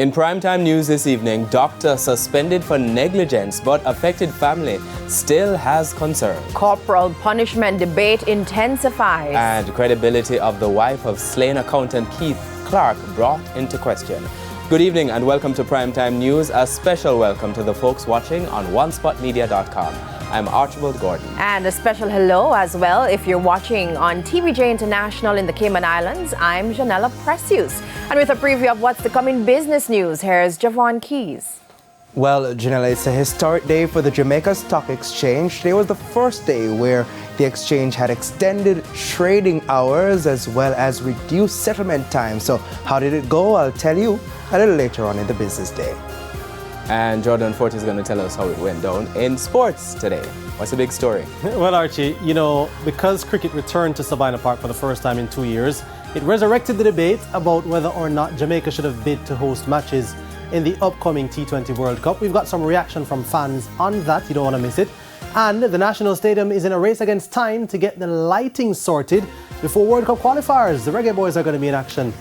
In primetime news this evening, doctor suspended for negligence but affected family still has concern. Corporal punishment debate intensifies. And credibility of the wife of slain accountant Keith Clark brought into question. Good evening and welcome to Primetime News. A special welcome to the folks watching on onespotmedia.com. I'm Archibald Gordon. And a special hello as well if you're watching on TVJ International in the Cayman Islands. I'm Janella Precious. And with a preview of what's to come in business news, here's Javon Keys. Well, Janella, it's a historic day for the Jamaica Stock Exchange. Today was the first day where the exchange had extended trading hours as well as reduced settlement time. So how did it go? I'll tell you a little later on in the business day. And Jordan Forte is going to tell us how it went down in sports today. What's the big story? Well, Archie, because cricket returned to Sabina Park for the first time in 2 years, it resurrected the debate about whether or not Jamaica should have bid to host matches in the upcoming T20 World Cup. We've got some reaction from fans on that. You don't want to miss it. And the National Stadium is in a race against time to get the lighting sorted before World Cup qualifiers. The Reggae Boys are going to be in action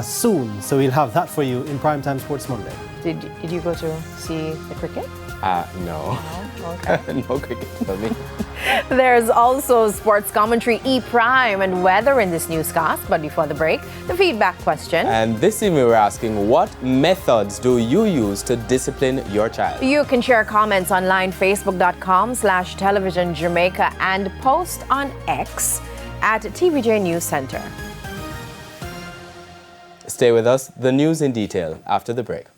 soon, so we'll have that for you in Primetime Sports Monday. Did you go to see the cricket? No. No? Okay. No cricket for me. There's also sports commentary, E-Prime, and weather in this newscast. But before the break, the feedback question. And this evening we're asking, what methods do you use to discipline your child? You can share comments online, facebook.com/televisionjamaica, and post on X at TVJ News Center. Stay with us. The news in detail after the break.